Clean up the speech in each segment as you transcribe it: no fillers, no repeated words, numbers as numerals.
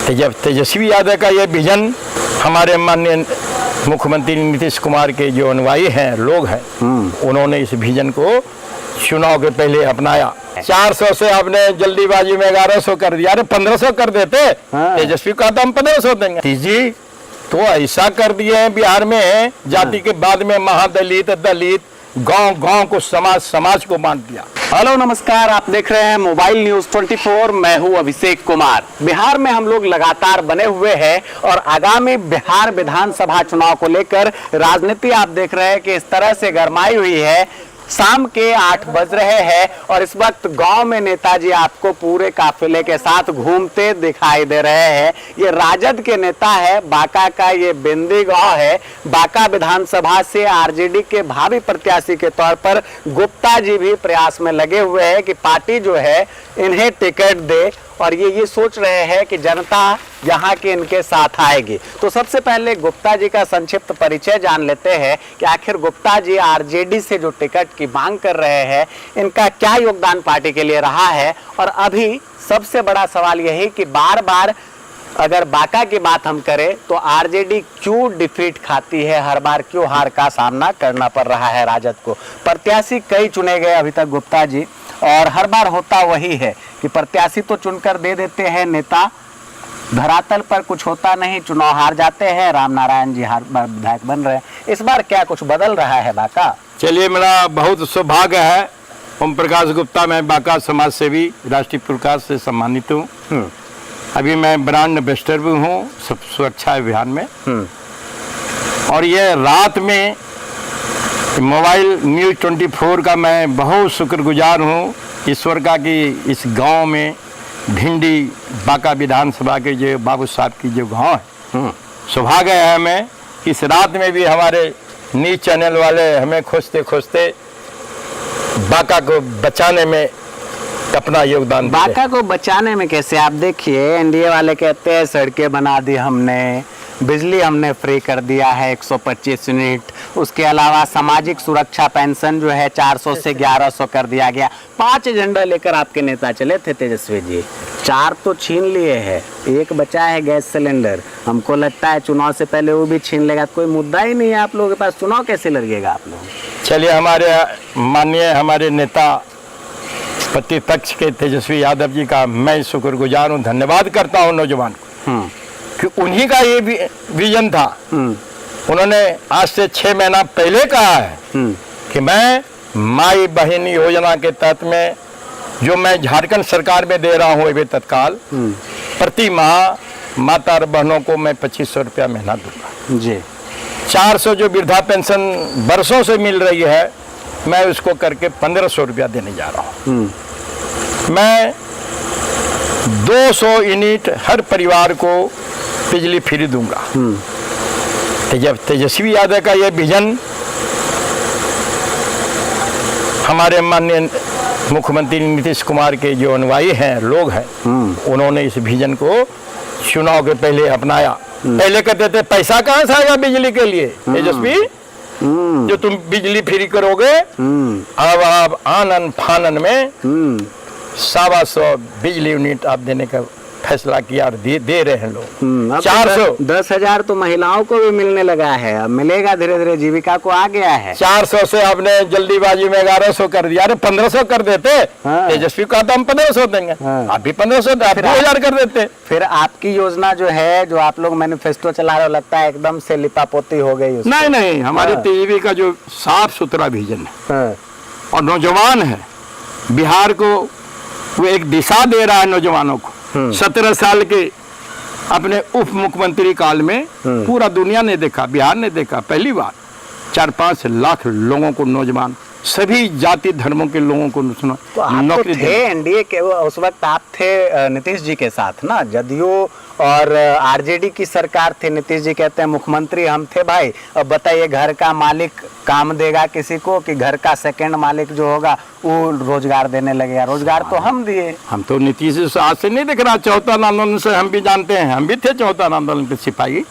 तेजस्वी यादव का ये विजन हमारे माननीय मुख्यमंत्री नीतीश कुमार के जो अनुयायी हैं, लोग हैं, उन्होंने इस विजन को चुनाव के पहले अपनाया। 400 से आपने जल्दीबाजी में 1100 कर दिया। अरे 1500 कर देते। तेजस्वी का तो हम 1500 देंगे। जी तो ऐसा कर दिए हैं बिहार में, जाति के बाद में महादलित, दलित, गांव गांव को, समाज समाज को बांट दिया। हेलो नमस्कार, आप देख रहे हैं मोबाइल न्यूज 24। मैं हूं अभिषेक कुमार। बिहार में हम लोग लगातार बने हुए हैं और आगामी बिहार विधानसभा चुनाव को लेकर राजनीति आप देख रहे हैं कि इस तरह से गरमाई हुई है। शाम के 8 बज रहे हैं और इस वक्त गांव में नेताजी आपको पूरे काफिले के साथ घूमते दिखाई दे रहे हैं। ये राजद के नेता है, बांका का ये बिंदी गांव है। बांका विधानसभा से आरजेडी के भावी प्रत्याशी के तौर पर गुप्ता जी भी प्रयास में लगे हुए हैं कि पार्टी जो है इन्हें टिकट दे और ये सोच रहे हैं कि जनता यहाँ के इनके साथ आएगी। तो सबसे पहले गुप्ता जी का संक्षिप्त परिचय जान लेते हैं कि आखिर गुप्ता जी आरजेडी से जो टिकट की मांग कर रहे हैं, इनका क्या योगदान पार्टी के लिए रहा है। और अभी सबसे बड़ा सवाल यही कि बार बार अगर बांका की बात हम करें तो आरजेडी क्यों डिफीट खाती है, हर बार क्यों हार का सामना करना पड़ रहा है राजद को। प्रत्याशी कई चुने गए अभी तक गुप्ता जी, और हर बार होता वही है कि प्रत्याशी तो चुनकर दे देते हैं, नेता धरातल पर कुछ होता नहीं, चुनाव हार जाते हैं। राम नारायण जी हर बार विधायक बन रहे हैं। इस बार क्या कुछ बदल रहा है बांका? चलिए, मेरा बहुत सौभाग्य है। ओम प्रकाश गुप्ता, मैं बांका समाज सेवी राष्ट्रीय पुरस्कार से सम्मानित हूँ। अभी मैं ब्रांड एम्बेसडर भी हूँ सुरक्षा अभियान में। और ये रात में मोबाइल न्यूज 24 का मैं बहुत शुक्रगुजार हूँ ईश्वर का कि इस गांव में भिंडी बांका विधानसभा के जो बाबू साहब की जो गांव है, सौभाग्य है हमें कि इस रात में भी हमारे न्यूज चैनल वाले हमें खोजते खोजते बांका को बचाने में अपना योगदान। बांका को बचाने में कैसे? आप देखिए, एनडीए वाले कहते हैं सड़कें बना दी हमने, बिजली हमने फ्री कर दिया है 125 यूनिट, उसके अलावा सामाजिक सुरक्षा पेंशन जो है 400 से 1100 कर दिया गया। 5 एजेंडा लेकर आपके नेता चले थे तेजस्वी जी, 4 तो छीन लिए हैं, 1 बचा है गैस सिलेंडर। हमको लगता है चुनाव से पहले वो भी छीन लेगा। कोई मुद्दा ही नहीं है आप लोगों के पास, चुनाव कैसे लड़िएगा आप लोग? चलिए, हमारे माननीय हमारे नेता प्रतिपक्ष के तेजस्वी यादव जी का मैं शुक्रगुजार हूँ, धन्यवाद करता हूँ नौजवान को कि उन्हीं का ये विजन था। उन्होंने आज से 6 महीना पहले कहा है कि मैं माई बहन योजना के तहत में जो मैं झारखंड सरकार में दे रहा हूँ अभी तत्काल, प्रति माह माता और बहनों को मैं 2500 रुपया महीना दूंगा जी। 400 जो वृद्धा पेंशन वर्षों से मिल रही है, मैं उसको करके 1500 रुपया देने जा रहा हूँ। मैं 200 यूनिट हर परिवार को बिजली फ्री दूंगा। तेजस्वी यादव का ये विजन हमारे माननीय मुख्यमंत्री नीतीश कुमार के जो अनुयायी हैं, लोग हैं, उन्होंने इस विजन को चुनाव के पहले अपनाया। पहले कहते थे पैसा कहाँ से आएगा बिजली के लिए तेजस्वी, जो तुम बिजली फ्री करोगे। अब आप आनन फानन में 125 बिजली यूनिट आप देने का फैसला किया और दे रहे हैं लोग। 400 10,000 तो महिलाओं को भी मिलने लगा है, अब मिलेगा धीरे धीरे, जीविका को आ गया है। 400 से आपने जल्दीबाजी में 1100 कर दिया। अरे 1500 कर देते। तेजस्वी का तो हम 1500 देंगे। आप भी 1500, 2000 कर देते। फिर आपकी योजना जो है, जो आप लोग मैनिफेस्टो चला रहे हो, लगता है एकदम से लिपापोती हो गई। नहीं, हमारे तेजस्वी का जो साफ सुथरा विजन है और नौजवान है, बिहार को वो एक दिशा दे रहा है नौजवानों को। 17 साल के अपने उप मुख्यमंत्री काल में पूरा दुनिया ने देखा, बिहार ने देखा, पहली बार 4-5 लाख लोगों को, नौजवान सभी जाति धर्मों के लोगों को नौकरी थे। एनडीए के उस वक्त आप थे नीतीश जी के साथ ना, जदयू और आरजेडी की सरकार थी। नीतीश जी कहते हैं मुख्यमंत्री हम थे भाई। अब बताइए, घर का मालिक काम देगा किसी को कि घर का सेकंड मालिक जो होगा वो रोजगार देने लगेगा? रोजगार तो हम दिए। हम तो नीतीश जी आज से नहीं देख रहा, 14 आंदोलन से हम भी जानते हैं, हम भी थे 14 आंदोलन के सिपाही।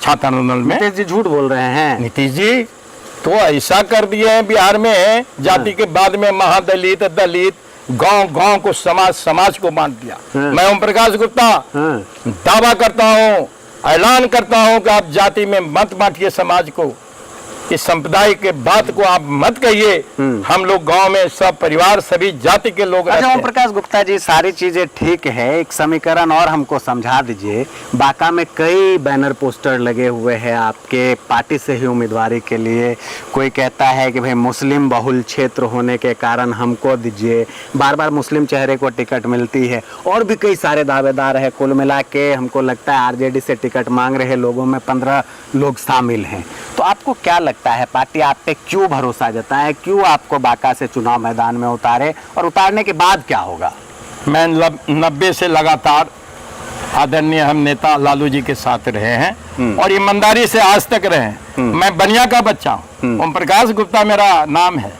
छात्र आंदोलन में। नीतीश जी झूठ बोल रहे हैं। नीतीश जी तो ऐसा कर दिए हैं बिहार में, जाति के बाद में महादलित, दलित, गांव गांव को, समाज समाज को बांट दिया। हाँ। मैं ओम प्रकाश गुप्ता दावा करता हूं, ऐलान करता हूं कि आप जाति में मत बांटिए समाज को, इस संप्रदाय के बात को आप मत कहिए। हम लोग गांव में सब परिवार, सभी जाति के लोग रहते अच्छा हैं। ओम प्रकाश गुप्ता जी, सारी चीजें ठीक है, एक समीकरण और हमको समझा दीजिए। बांका में कई बैनर पोस्टर लगे हुए हैं आपके पार्टी से ही उम्मीदवारी के लिए। कोई कहता है कि भाई मुस्लिम बहुल क्षेत्र होने के कारण हमको दीजिए, बार बार मुस्लिम चेहरे को टिकट मिलती है, और भी कई सारे दावेदार है। कुल मिला के हमको लगता है आरजेडी से टिकट मांग रहे लोगों में 15 लोग शामिल हैं। तो आपको क्या लगता है, पार्टी आप पे क्यों भरोसा जताए, क्यों आपको बांका से चुनाव मैदान में उतारे, और उतारने के बाद क्या होगा? मैं 90 से लगातार आदरणीय हम नेता लालू जी के साथ रहे हैं और ईमानदारी से आज तक रहे हैं। मैं बनिया का बच्चा हूँ, ओम प्रकाश गुप्ता मेरा नाम है।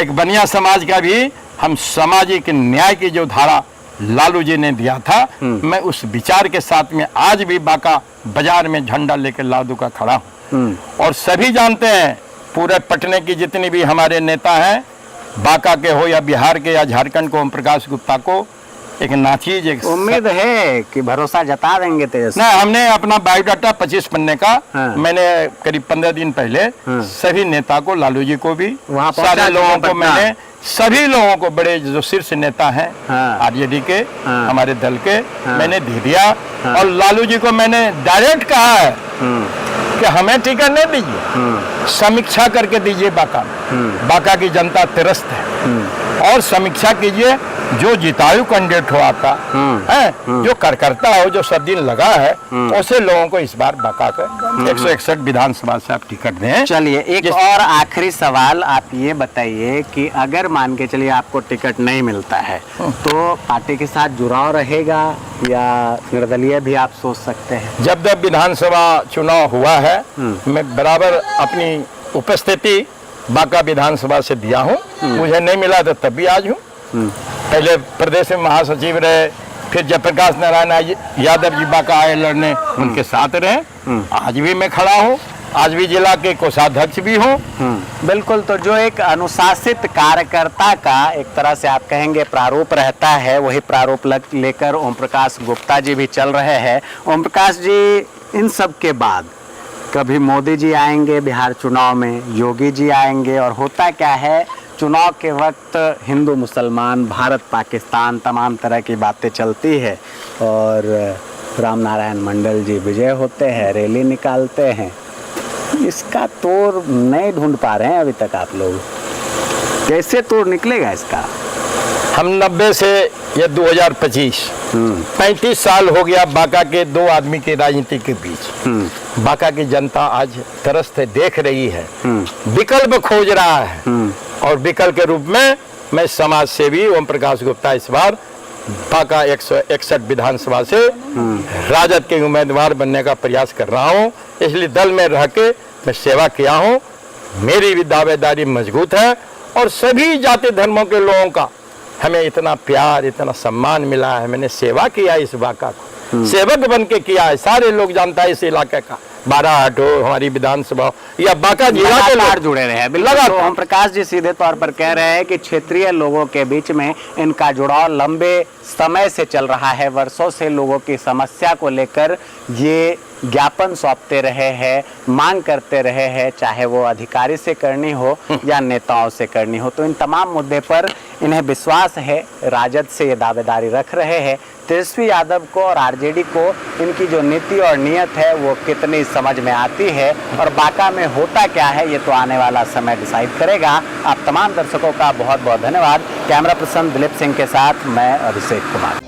एक बनिया समाज का भी हम सामाजिक न्याय की जो धारा लालू जी ने दिया था, मैं उस विचार के साथ में आज भी बांका बाजार में झंडा लेकर लालू का खड़ा हूँ। और सभी जानते हैं, पूरे पटने की जितनी भी हमारे नेता हैं, बांका के हो या बिहार के या झारखंड को, ओम प्रकाश गुप्ता को एक नाचीज, एक उम्मीद है कि भरोसा जता देंगे तेजस्वी। नहीं, हमने अपना बायोडाटा 25 पन्ने का मैंने करीब 15 दिन पहले सभी नेता को, लालू जी को भी, वहाँ सारे लोगों को मैंने, सभी लोगों को, बड़े जो शीर्ष नेता हैं आरजेडी के, हमारे दल के, मैंने दे दिया। और लालू जी को मैंने डायरेक्ट कहा है कि हमें टिकट नहीं दीजिए, समीक्षा करके दीजिए बांका में। बांका की जनता त्रस्त है और समीक्षा कीजिए, जो जितायु कैंडिडेट हो आपका है, जो कार्यकर्ता हो, जो सब दिन लगा है, उसे लोगों को इस बार बांका का 161 विधानसभा से आप टिकट दें। चलिए एक और आखिरी सवाल, आप ये बताइए कि अगर मान के चलिए आपको टिकट नहीं मिलता है तो पार्टी के साथ जुड़ाव रहेगा या निर्दलीय भी आप सोच सकते हैं? जब जब विधानसभा चुनाव हुआ है, मैं बराबर अपनी उपस्थिति बांका विधानसभा से दिया हूँ। मुझे नहीं मिला तो तब भी आज हूँ। पहले प्रदेश में महासचिव रहे, फिर जयप्रकाश नारायण यादव जी बांका आए लड़ने, उनके साथ रहे। आज भी मैं खड़ा हूँ, आज भी जिला के कोषाध्यक्ष भी हूँ। बिल्कुल। तो जो एक अनुशासित कार्यकर्ता का एक तरह से आप कहेंगे प्रारूप रहता है, वही प्रारूप लेकर ओम प्रकाश गुप्ता जी भी चल रहे हैं। ओम प्रकाश जी, इन सब के बाद कभी मोदी जी आएंगे बिहार चुनाव में, योगी जी आएंगे, और होता क्या है चुनाव के वक्त हिंदू मुसलमान, भारत पाकिस्तान, तमाम तरह की बातें चलती है, और राम नारायण मंडल जी विजय होते हैं, रैली निकालते हैं। इसका तोड़ नहीं ढूंढ पा रहे हैं अभी तक आप लोग, कैसे तोड़ निकलेगा इसका? हम 90 से ये 2025 35 साल हो गया बांका के दो आदमी की राजनीति के बीच। बांका की जनता आज तरस से देख रही है, विकल्प खोज रहा है, और विकल्प के रूप में मैं समाज सेवी ओम प्रकाश गुप्ता इस बार बांका 161 विधानसभा से राजद के उम्मीदवार बनने का प्रयास कर रहा हूँ। इसलिए दल में रह के मैं सेवा किया हूँ, मेरी भी दावेदारी मजबूत है, और सभी जाति धर्मों के लोगों का हमें इतना प्यार, इतना सम्मान मिला है। मैंने सेवा किया इस बांका को, सेवक बन के किया है। सारे लोग जानता है इस इलाके का, बाराहाट हो, हमारी विधानसभा या बांका जिला के लोग जुड़े रहे हैं। बिल्कुल। तो ओम प्रकाश जी सीधे तौर पर कह रहे हैं कि क्षेत्रीय लोगों के बीच में इनका जुड़ाव लंबे समय से चल रहा है, वर्षों से लोगों की समस्या को लेकर ये ज्ञापन सौंपते रहे हैं, मांग करते रहे हैं, चाहे वो अधिकारी से करनी हो या नेताओं से करनी हो। तो इन तमाम मुद्दे पर इन्हें विश्वास है, राजद से ये दावेदारी रख रहे हैं। तेजस्वी यादव को और आरजेडी को इनकी जो नीति और नियत है वो कितनी समझ में आती है, और बांका में होता क्या है ये तो आने वाला समय डिसाइड करेगा। आप तमाम दर्शकों का बहुत बहुत धन्यवाद। कैमरा पर्सन दिलीप सिंह के साथ मैं अभिषेक कुमार।